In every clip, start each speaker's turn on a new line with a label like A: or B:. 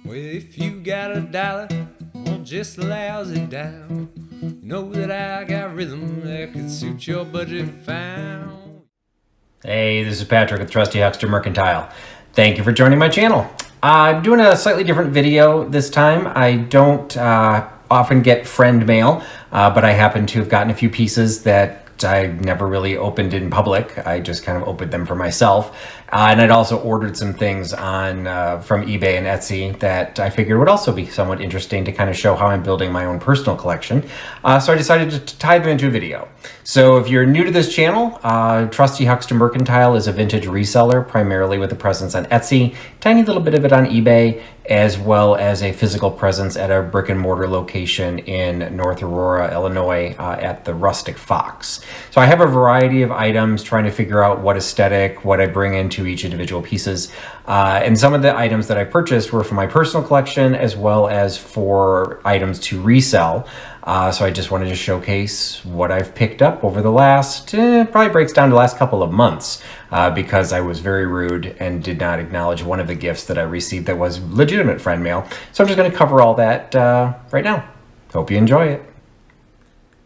A: Well, if you got a dollar on just a lousy down, you know that I got rhythm that could suit your budget fine.
B: Hey, this is Patrick with Trusty Mercantile. Thank you for joining my channel. I'm doing a slightly different video this time. I don't often get friend mail, but I happen to have gotten a few pieces that I never really opened in public. I just kind of opened them for myself. And I'd also ordered some things on from eBay and Etsy that I figured would also be somewhat interesting to kind of show how I'm building my own personal collection. So I decided to tie them into a video. So if you're new to this channel, Trusty Mercantile is a vintage reseller, primarily with a presence on Etsy, tiny little bit of it on eBay, as well as a physical presence at a brick and mortar location in North Aurora, Illinois, at the Rustic Fox. So I have a variety of items, trying to figure out what aesthetic, what I bring into each individual pieces. And some of the items that I purchased were for my personal collection, as well as for items to resell. So I just wanted to showcase what I've picked up over the last, probably breaks down to the last couple of months, because I was very rude and did not acknowledge one of the gifts that I received that was legitimate friend mail. So I'm just going to cover all that right now. Hope you enjoy it.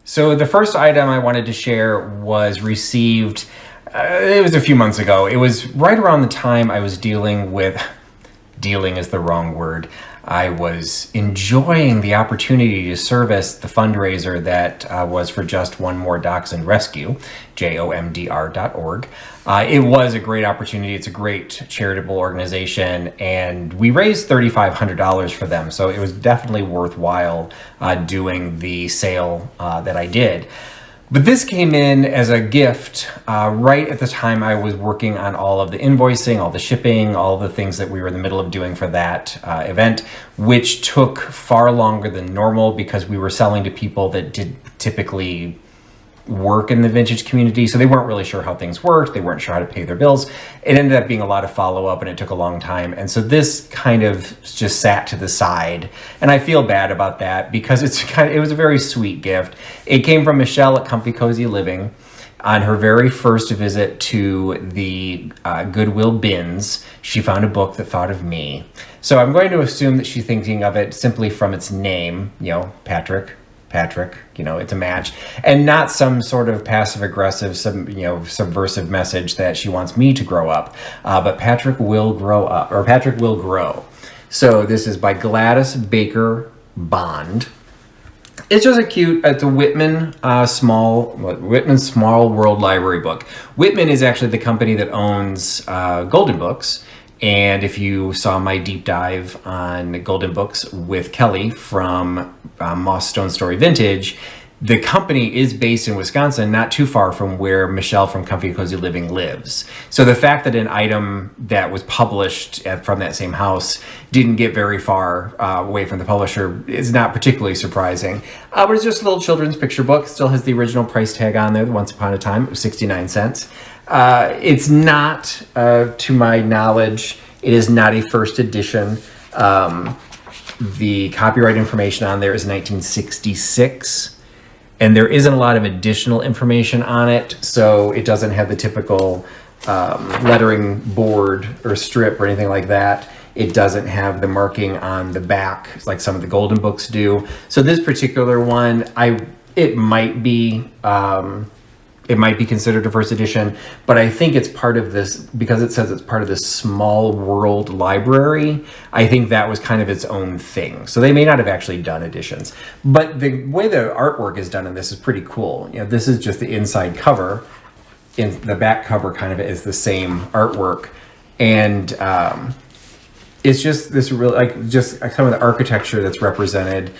B: So the first item I wanted to share was received, it was a few months ago. It was right around the time I was dealing is the wrong word. I was enjoying the opportunity to service the fundraiser that was for Just One More Dachshund Rescue, JOMDR.org. It was a great opportunity. It's a great charitable organization, and we raised $3,500 for them. So it was definitely worthwhile doing the sale that I did. But this came in as a gift right at the time I was working on all of the invoicing, all the shipping, all the things that we were in the middle of doing for that event, which took far longer than normal because we were selling to people that did typically work in the vintage community. So they weren't really sure how things worked. They weren't sure how to pay their bills. It ended up being a lot of follow-up, and it took a long time. And so this kind of just sat to the side. And I feel bad about that because it was a very sweet gift. It came from Michele at Comfy Cozy Living on her very first visit to the Goodwill bins. She found a book that thought of me. So I'm going to assume that she's thinking of it simply from its name, Patrick, it's a match, and not some sort of passive-aggressive, subversive message that she wants me to grow up. But Patrick will grow up, or Patrick will grow. So this is by Gladys Baker Bond. It's just it's a Whitman Small World Library book. Whitman is actually the company that owns Golden Books. And if you saw my deep dive on Golden Books with Kelly from Moss Stone Story Vintage, the company is based in Wisconsin, not too far from where Michele from Comfy Cozy Living lives. So the fact that an item that was published from that same house didn't get very far away from the publisher is not particularly surprising. But it's just a little children's picture book. Still has the original price tag on there. Once upon a time, it was 69 cents. It's not, to my knowledge, it is not a first edition. The copyright information on there is 1966, and there isn't a lot of additional information on it, so it doesn't have the typical lettering board or strip or anything like that. It doesn't have the marking on the back like some of the Golden Books do. So this particular one, it might be considered a first edition, but I think it's part of this, because it says it's part of this small world library. I think that was kind of its own thing. So they may not have actually done editions, but the way the artwork is done in this is pretty cool. This is just the inside cover. In the back cover kind of is the same artwork. And it's just this really, just some of the architecture that's represented.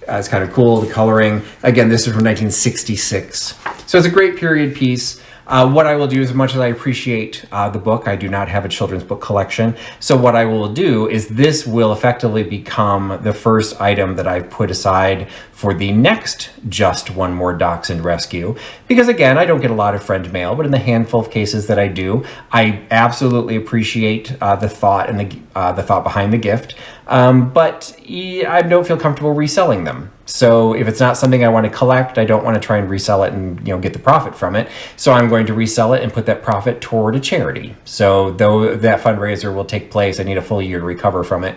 B: It's kind of cool, the coloring. Again, this is from 1966. So it's a great period piece. What I will do, as much as I appreciate the book, I do not have a children's book collection. So what I will do is this will effectively become the first item that I've put aside for the next Just One More Dachshund Rescue. Because again, I don't get a lot of friend mail, but in the handful of cases that I do, I absolutely appreciate the thought and the thought behind the gift. But I don't feel comfortable reselling them. So if it's not something I want to collect, I don't want to try and resell it and get the profit from it. So I'm going to resell it and put that profit toward a charity. So though that fundraiser will take place, I need a full year to recover from it.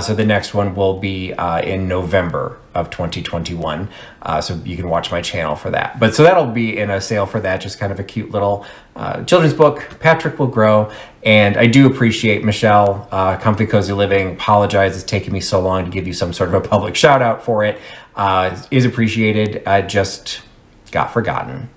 B: So the next one will be in November of 2021. So you can watch my channel for that. But so that'll be in a sale for that, just kind of a cute little children's book. Patrick will grow. And I do appreciate Michele, Comfy Cozy Living. Apologize it's taken me so long to give you some sort of a public shout out for it. Is appreciated. I just got forgotten.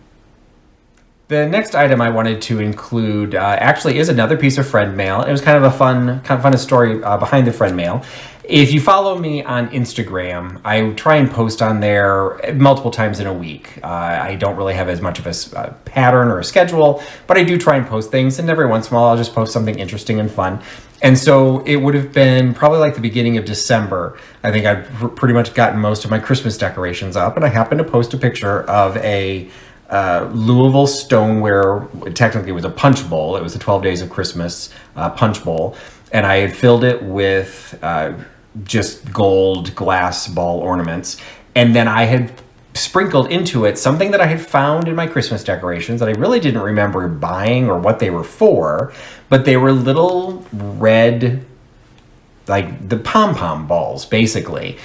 B: The next item I wanted to include actually is another piece of friend mail. It was kind of a fun story behind the friend mail. If you follow me on Instagram, I try and post on there multiple times in a week. I don't really have as much of a pattern or a schedule, but I do try and post things, and every once in a while I'll just post something interesting and fun. And so it would have been probably like the beginning of December. I think I've pretty much gotten most of my Christmas decorations up, and I happened to post a picture of a Louisville stoneware. Technically it was a punch bowl. It was the 12 Days of Christmas punch bowl, and I had filled it with just gold glass ball ornaments, and then I had sprinkled into it something that I had found in my Christmas decorations that I really didn't remember buying or what they were for, but they were little red, like the pom-pom balls basically.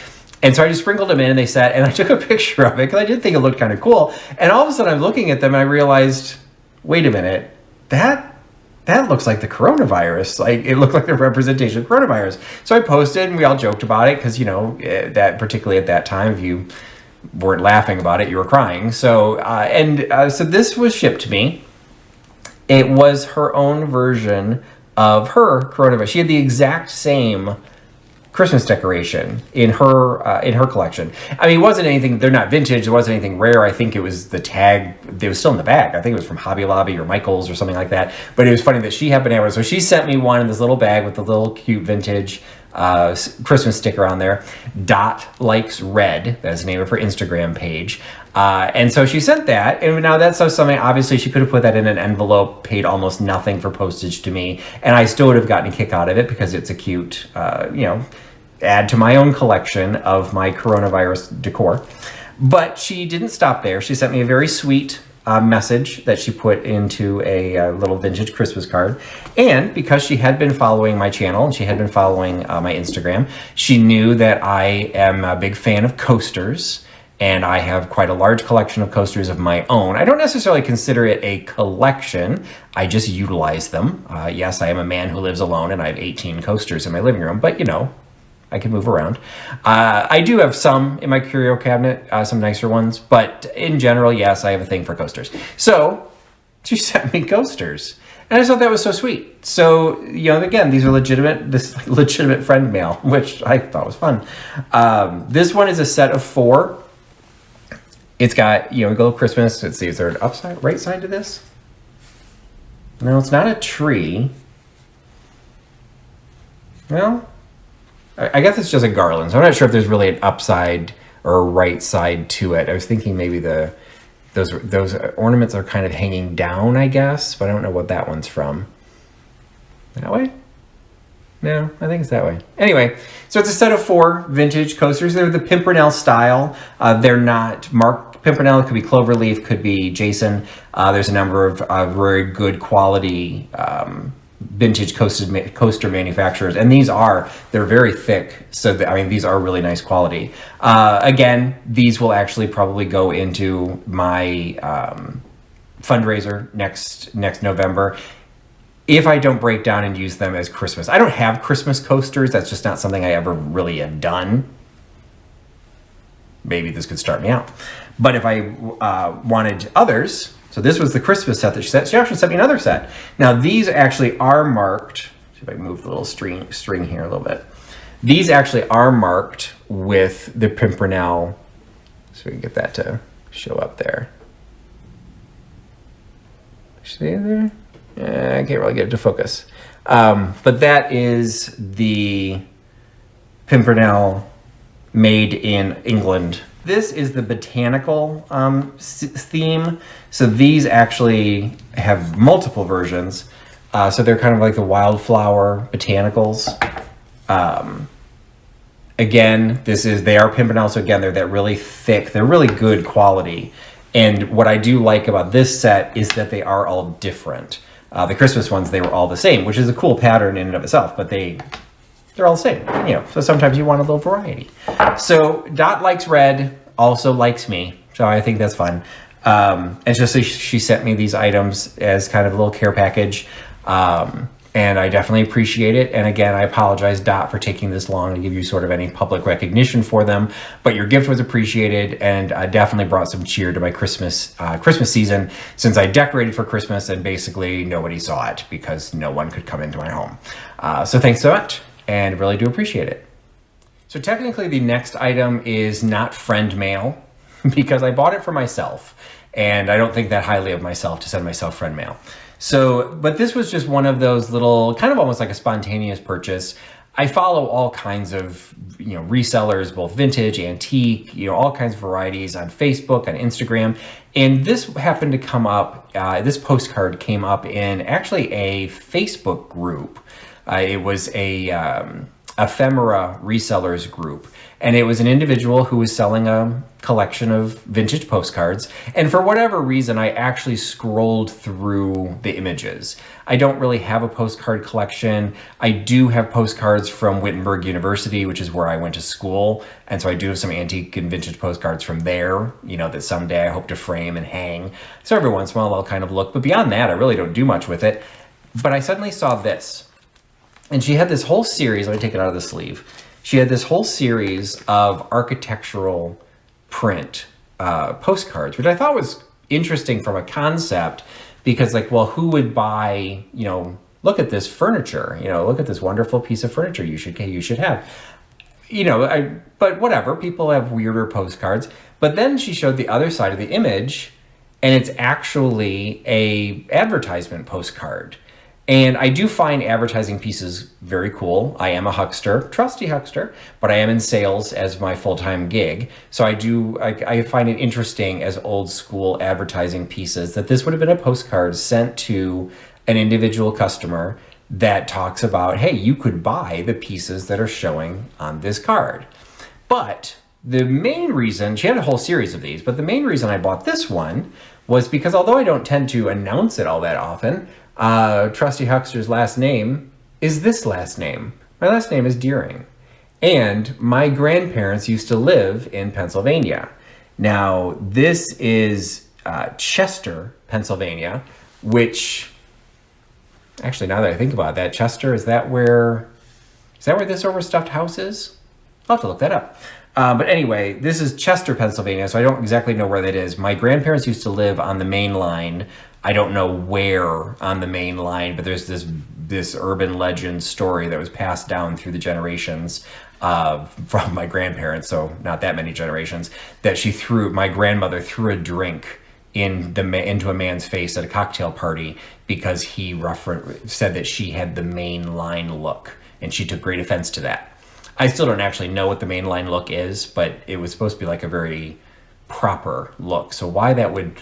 B: And so I just sprinkled them in, and they sat, and I took a picture of it because I did think it looked kind of cool. And all of a sudden I'm looking at them and I realized, wait a minute, that looks like the coronavirus. Like, it looked like the representation of coronavirus. So I posted, and we all joked about it because, that particularly at that time, if you weren't laughing about it, you were crying. So, so this was shipped to me. It was her own version of her coronavirus. She had the exact same Christmas decoration in her collection. I mean, it wasn't anything, they're not vintage, it wasn't anything rare. I think it was the tag, it was still in the bag. I think it was from Hobby Lobby or Michael's or something like that. But it was funny that she happened to have it. So she sent me one in this little bag with the little cute vintage Christmas sticker on there. DotLikesRed, that's the name of her Instagram page. And so she sent that, and now that's something, obviously she could have put that in an envelope, paid almost nothing for postage to me, and I still would have gotten a kick out of it because it's a cute, add to my own collection of my coronavirus decor. But she didn't stop there. She sent me a very sweet message that she put into a little vintage Christmas card. And because she had been following my channel and she had been following my Instagram, she knew that I am a big fan of coasters, and I have quite a large collection of coasters of my own. I don't necessarily consider it a collection. I just utilize them. Yes, I am a man who lives alone, and I have 18 coasters in my living room, but I can move around. I do have some in my curio cabinet, some nicer ones, but in general, yes, I have a thing for coasters. So she sent me coasters, and I just thought that was so sweet. So, again, these are legitimate friend mail, which I thought was fun. This one is a set of 4. It's got, a little Christmas. Let's see, is there an right side to this? No, it's not a tree. Well, I guess it's just a garland. So I'm not sure if there's really an upside or a right side to it. I was thinking maybe those ornaments are kind of hanging down, I guess, but I don't know what that one's from. That way? No, I think it's that way. Anyway, so it's a set of 4 vintage coasters. They're the Pimpernel style. They're not marked Pimpernel. It could be Cloverleaf, could be Jason. There's a number of very good quality vintage coaster manufacturers, and they're very thick, so these are really nice quality. Again, these will actually probably go into my fundraiser next November if I don't break down and use them as Christmas. I don't have Christmas coasters. That's just not something I ever really have done. Maybe this could start me out. But if I wanted others, so this was the Christmas set that she sent. She actually sent me another set. Now these actually are marked. See if I can move the little string here a little bit. These actually are marked with the Pimpernel, so we can get that to show up there. See there? I can't really get it to focus. But that is the Pimpernel made in England. This is the botanical theme. So these actually have multiple versions. So they're kind of like the wildflower botanicals. Again, they are Pimpernel, so again, they're that really thick, they're really good quality. And what I do like about this set is that they are all different. The Christmas ones, they were all the same, which is a cool pattern in and of itself, but they're all the same, so sometimes you want a little variety. So DotLikesRed also likes me, so I think that's fun. And just so she sent me these items as kind of a little care package. And I definitely appreciate it. And again, I apologize, Dot, for taking this long to give you sort of any public recognition for them. But your gift was appreciated, and definitely brought some cheer to my Christmas season, since I decorated for Christmas and basically nobody saw it because no one could come into my home. So thanks so much, and really do appreciate it. So technically, the next item is not friend mail because I bought it for myself, and I don't think that highly of myself to send myself friend mail. So, but this was just one of those little, kind of almost like a spontaneous purchase. I follow all kinds of, resellers, both vintage, antique, all kinds of varieties on Facebook, on Instagram. And this happened to come up, this postcard came up in actually a Facebook group. It was a ephemera resellers group. And it was an individual who was selling a collection of vintage postcards. And for whatever reason, I actually scrolled through the images. I don't really have a postcard collection. I do have postcards from Wittenberg University, which is where I went to school. And so I do have some antique and vintage postcards from there, that someday I hope to frame and hang. So every once in a while I'll kind of look. But beyond that, I really don't do much with it. But I suddenly saw this. And she had this whole series. Let me take it out of the sleeve. She had this whole series of architectural print postcards, which I thought was interesting from a concept because, who would buy, look at this furniture, look at this wonderful piece of furniture you should have, but whatever, people have weirder postcards. But then she showed the other side of the image, and it's actually a advertisement postcard. And I do find advertising pieces very cool. I am a huckster, trusty huckster, but I am in sales as my full-time gig. So I find it interesting as old school advertising pieces that this would have been a postcard sent to an individual customer that talks about, hey, you could buy the pieces that are showing on this card. But the main reason, she had a whole series of these, but the main reason I bought this one was because although I don't tend to announce it all that often, Trusty Huckster's last name is this last name. My last name is Deering. And my grandparents used to live in Pennsylvania. Now, this is Chester, Pennsylvania, which, actually, now that I think about that, Chester, is that where this overstuffed house is? I'll have to look that up. But anyway, this is Chester, Pennsylvania, so I don't exactly know where that is. My grandparents used to live on the main line. I don't know where on the main line, but there's this urban legend story that was passed down through the generations from my grandparents, so not that many generations, that my grandmother threw a drink into a man's face at a cocktail party because he said that she had the main line look, and she took great offense to that. I still don't actually know what the main line look is, but it was supposed to be like a very proper look. So why that would,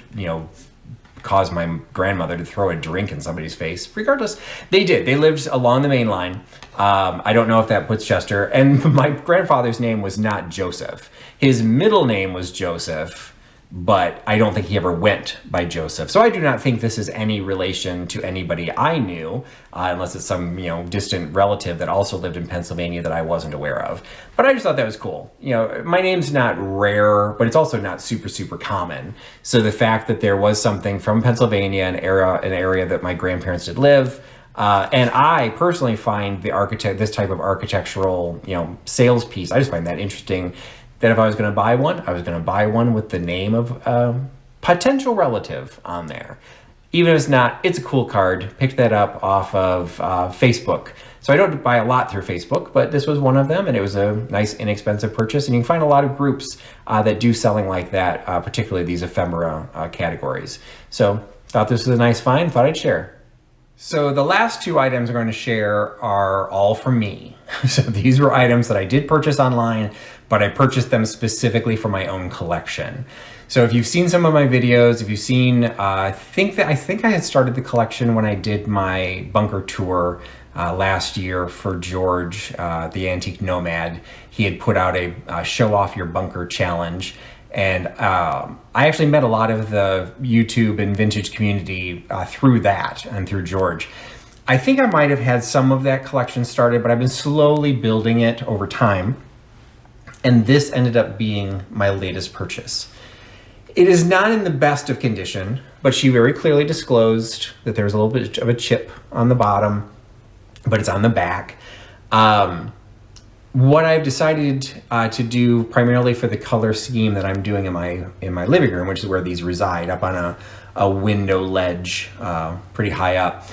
B: cause my grandmother to throw a drink in somebody's face, regardless, they did. They lived along the main line. I don't know if that puts Chester. And my grandfather's name was not Joseph. His middle name was Joseph, but I don't think he ever went by Joseph. So I do not think this is any relation to anybody I knew, unless it's some, distant relative that also lived in Pennsylvania that I wasn't aware of. But I just thought that was cool. My name's not rare, but it's also not super, super common. So the fact that there was something from Pennsylvania, an area that my grandparents did live, and I personally find this type of architectural, sales piece, I just find that interesting. That if I was going to buy one, I was going to buy one with the name of a potential relative on there. Even if it's not, it's a cool card. Picked that up off of Facebook. So I don't buy a lot through Facebook, but this was one of them, and it was a nice, inexpensive purchase. And you can find a lot of groups that do selling like that, particularly these ephemera categories. So thought this was a nice find, thought I'd share. So the last two items I'm going to share are all from me. So these were items that I did purchase online, but I purchased them specifically for my own collection. So if you've seen some of my videos, if you've seen, I think I had started the collection when I did my bunker tour last year for George, the Antique Nomad. He had put out a Show Off Your Bunker challenge. And I actually met a lot of the YouTube and vintage community through that and through George. I think I might have had some of that collection started, but I've been slowly building it over time. And this ended up being my latest purchase. It is not in the best of condition, but she very clearly disclosed that there's a little bit of a chip on the bottom, but it's on the back. What I've decided to do primarily for the color scheme that I'm doing in my living room, which is where these reside, up on a window ledge pretty high up,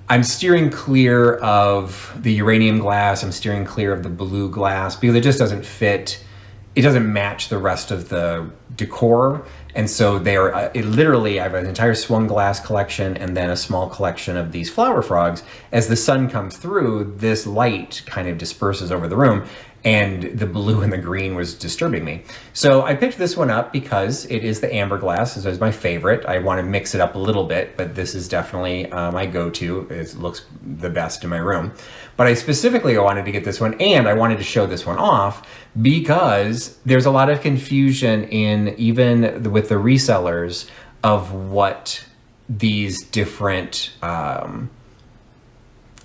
B: I'm steering clear of the uranium glass. I'm steering clear of the blue glass because it just doesn't fit. It doesn't match the rest of the decor. And so they are literally, I have an entire swung glass collection and then a small collection of these flower frogs. As the sun comes through, this light kind of disperses over the room, and the blue and the green was disturbing me. So I picked this one up because it is the amber glass. This is my favorite. I want to mix it up a little bit, but this is definitely my go-to. It looks the best in my room. But I specifically wanted to get this one, and I wanted to show this one off because there's a lot of confusion even with the resellers of what these different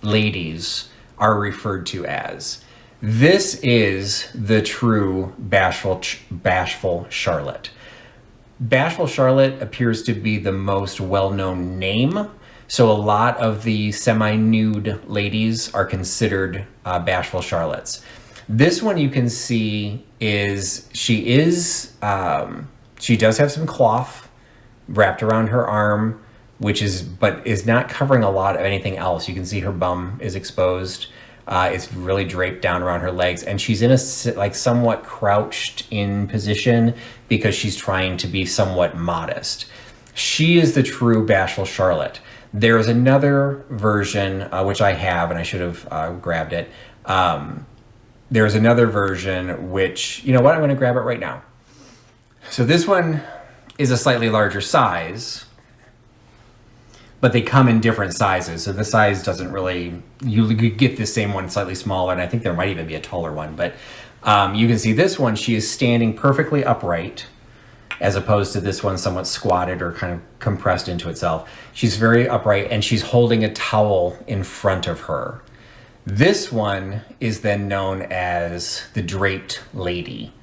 B: ladies are referred to as. This is the true Bashful Charlotte. Bashful Charlotte appears to be the most well-known name. So a lot of the semi-nude ladies are considered Bashful Charlottes. This one you can see she does have some cloth wrapped around her arm, but is not covering a lot of anything else. You can see her bum is exposed. It's really draped down around her legs, and she's in a somewhat crouched in position because she's trying to be somewhat modest. She is the true Bashful Charlotte. There's another version, which I have, and I should have grabbed it. There's another version which, you know what, I'm going to grab it right now. So this one is a slightly larger size, but they come in different sizes. So the size doesn't really, you get the same one slightly smaller, and I think there might even be a taller one. But you can see this one, she is standing perfectly upright, as opposed to this one somewhat squatted or kind of compressed into itself. She's very upright, and she's holding a towel in front of her. This one is then known as the Draped Lady.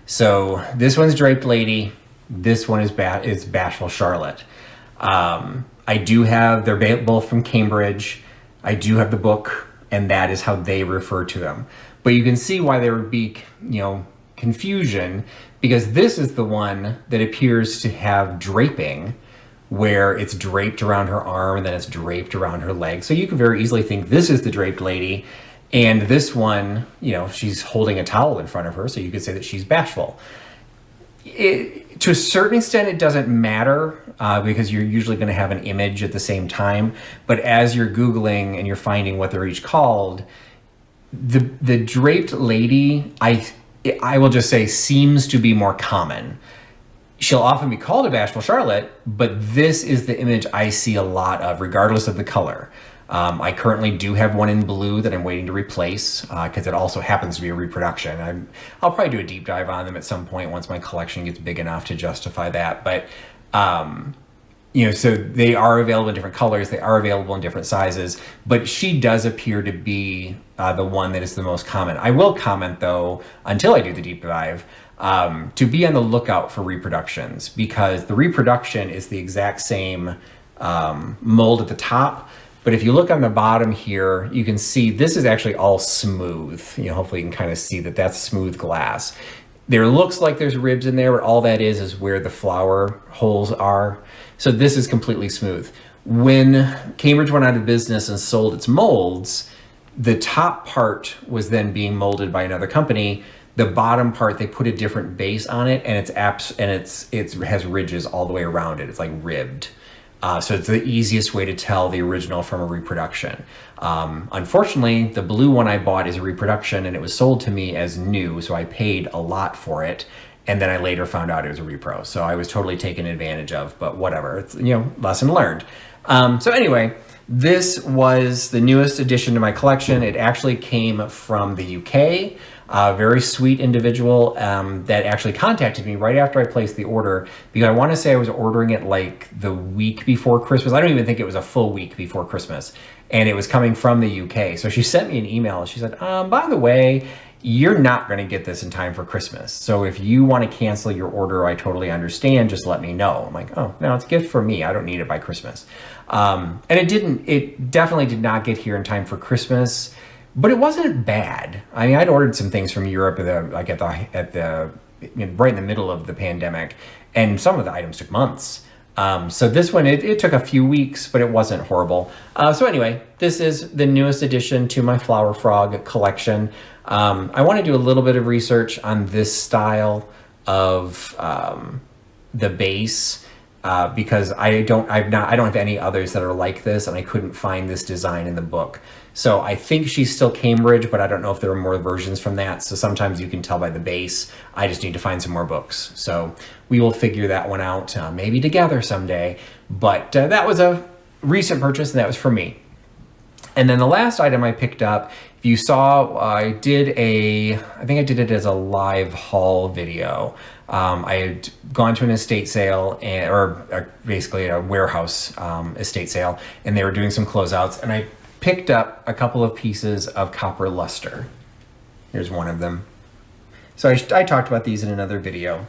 B: So this one's Draped Lady. This one is Bashful Charlotte. I do have, they're both from Cambridge. I do have the book, and that is how they refer to them. But you can see why there would be, confusion, because this is the one that appears to have draping, where it's draped around her arm and then it's draped around her leg. So you could very easily think this is the Draped Lady, and this one, she's holding a towel in front of her, so you could say that she's bashful. To a certain extent, it doesn't matter because you're usually going to have an image at the same time. But as you're Googling and you're finding what they're each called, the Draped Lady, I will just say, seems to be more common. She'll often be called a Bashful Charlotte, but this is the image I see a lot of, regardless of the color. I currently do have one in blue that I'm waiting to replace because it also happens to be a reproduction. I'll probably do a deep dive on them at some point once my collection gets big enough to justify that. But, so they are available in different colors. They are available in different sizes. But she does appear to be the one that is the most common. I will comment, though, until I do the deep dive, to be on the lookout for reproductions, because the reproduction is the exact same mold at the top. But if you look on the bottom here, you can see this is actually all smooth. Hopefully you can kind of see that that's smooth glass. There looks like there's ribs in there, but all that is where the flower holes are. So this is completely smooth. When Cambridge went out of business and sold its molds, the top part was then being molded by another company. The bottom part, they put a different base on it, and it has ridges all the way around it. It's like ribbed. So it's the easiest way to tell the original from a reproduction. Unfortunately, the blue one I bought is a reproduction, and it was sold to me as new, so I paid a lot for it. And then I later found out it was a repro. So I was totally taken advantage of, but whatever. It's, lesson learned. So anyway, This was the newest addition to my collection. It actually came from the UK. A very sweet individual that actually contacted me right after I placed the order, because I want to say I was ordering it like the week before Christmas. I don't even think it was a full week before Christmas, and it was coming from the UK. So she sent me an email and she said, by the way, you're not going to get this in time for Christmas. So if you want to cancel your order, I totally understand. Just let me know. I'm like, oh, no, it's a gift for me. I don't need it by Christmas. And it definitely did not get here in time for Christmas. But it wasn't bad. I mean, I'd ordered some things from Europe right in the middle of the pandemic, and some of the items took months. So this one, it took a few weeks, but it wasn't horrible. So anyway, this is the newest addition to my Flower Frog collection. I want to do a little bit of research on this style of the base. Because I don't have any others that are like this, and I couldn't find this design in the book. So I think she's still Cambridge, but I don't know if there are more versions from that. So sometimes you can tell by the base. I just need to find some more books. So we will figure that one out, maybe together someday. But that was a recent purchase, and that was for me. And then the last item I picked up, if you saw, I think I did it as a live haul video. I had gone to an estate sale, basically a warehouse estate sale, and they were doing some closeouts, and I picked up a couple of pieces of copper luster. Here's one of them. So I talked about these in another video.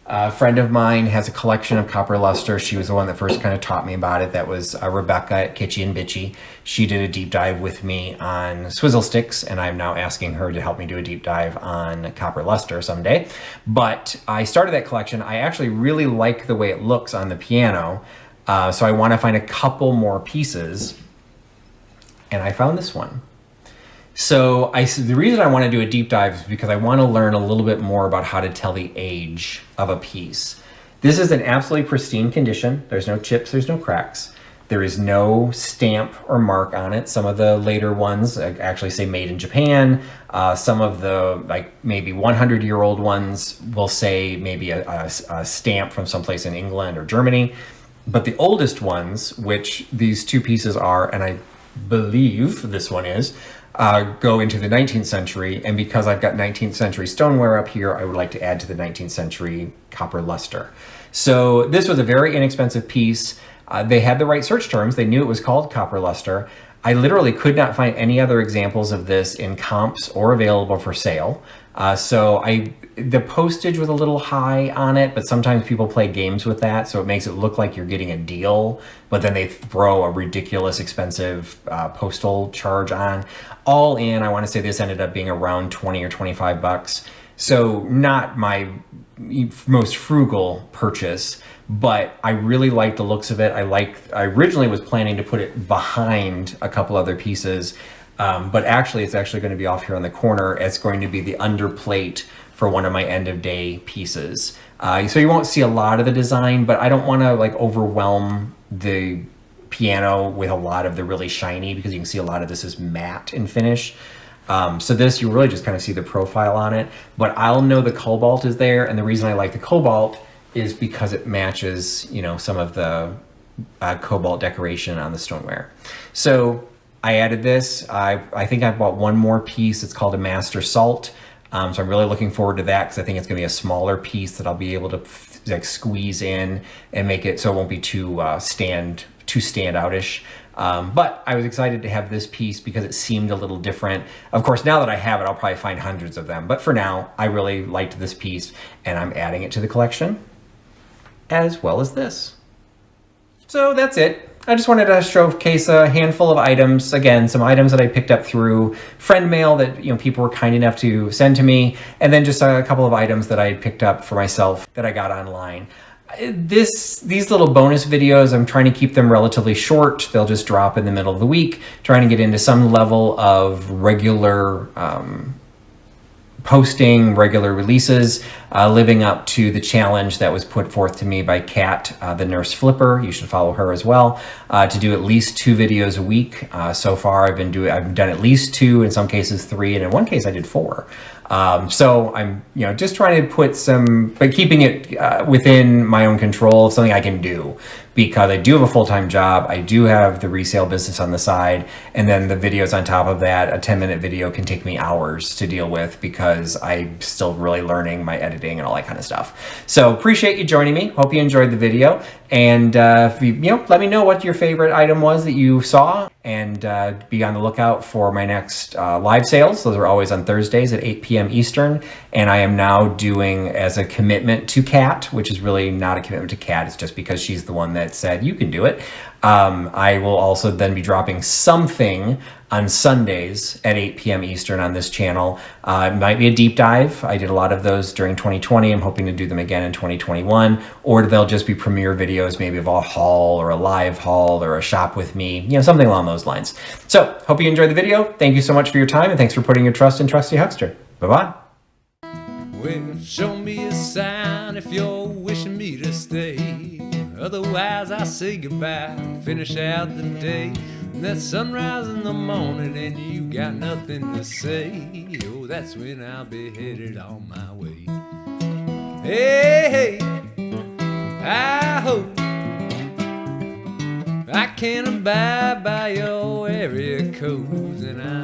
B: A friend of mine has a collection of copper luster. She was the one that first kind of taught me about it. That was Rebecca at Kitschy and Bitchy. She did a deep dive with me on swizzle sticks, and I'm now asking her to help me do a deep dive on copper luster someday. But I started that collection. I actually really like the way it looks on the piano, so I want to find a couple more pieces, and I found this one. So the reason I want to do a deep dive is because I want to learn a little bit more about how to tell the age of a piece. This is in absolutely pristine condition. There's no chips, there's no cracks. There is no stamp or mark on it. Some of the later ones actually say made in Japan. Some of the maybe 100-year-old ones will say maybe a stamp from someplace in England or Germany. But the oldest ones, which these two pieces are, and I believe this one is, go into the 19th century, and because I've got 19th century stoneware up here, I would like to add to the 19th century copper luster. So this was a very inexpensive piece. They had the right search terms. They knew it was called copper luster. I literally could not find any other examples of this in comps or available for sale. The postage was a little high on it, but sometimes people play games with that, so it makes it look like you're getting a deal, but then they throw a ridiculous expensive postal charge on. All in, I want to say this ended up being around 20 or 25 bucks. So not my most frugal purchase, but I really like the looks of it. I originally was planning to put it behind a couple other pieces, but actually it's actually going to be off here on the corner. It's going to be the underplate for one of my end of day pieces. So you won't see a lot of the design, but I don't want to overwhelm the piano with a lot of the really shiny, because you can see a lot of this is matte in finish. So this, you really just kind of see the profile on it, but I'll know the cobalt is there. And the reason I like the cobalt is because it matches, some of the cobalt decoration on the stoneware. So I added this. I think I bought one more piece. It's called a Master Salt. So I'm really looking forward to that, because I think it's going to be a smaller piece that I'll be able to squeeze in and make it so it won't be too standout-ish. But I was excited to have this piece because it seemed a little different. Of course, now that I have it, I'll probably find hundreds of them. But for now, I really liked this piece, and I'm adding it to the collection, as well as this. So that's it. I just wanted to showcase a handful of items. Again, some items that I picked up through friend mail that people were kind enough to send to me, and then just a couple of items that I picked up for myself that I got online. These little bonus videos, I'm trying to keep them relatively short. They'll just drop in the middle of the week, trying to get into some level of regular posting, regular releases, living up to the challenge that was put forth to me by Kat, the nurse flipper. You should follow her as well, to do at least 2 videos a week. So far I've done at least 2, in some cases 3, and in one case I did 4. So I'm, just trying to put but keeping it within my own control, something I can do, because I do have a full-time job. I do have the resale business on the side, and then the videos on top of that. A 10-minute video can take me hours to deal with because I'm still really learning my editing and all that kind of stuff. So appreciate you joining me. Hope you enjoyed the video, and if you let me know what your favorite item was that you saw, and be on the lookout for my next live sales. Those are always on Thursdays at 8 p.m. Eastern, and I am now doing as a commitment to Kat, which is really not a commitment to Kat, it's just because she's the one that said you can do it. I will also then be dropping something on Sundays at 8 p.m. Eastern on this channel. It might be a deep dive. I did a lot of those during 2020. I'm hoping to do them again in 2021, or they'll just be premiere videos, maybe of a haul or a live haul or a shop with me, something along those lines. So hope you enjoyed the video. Thank you so much for your time, and thanks for putting your trust in Trusty Huckster. Bye-bye.
A: Well, show me a sign if you're wishing me to stay. Otherwise, I say goodbye, finish out the day. And that sunrise in the morning and you got nothing to say. Oh, that's when I'll be headed on my way. Hey, I hope I can abide by your area codes, and I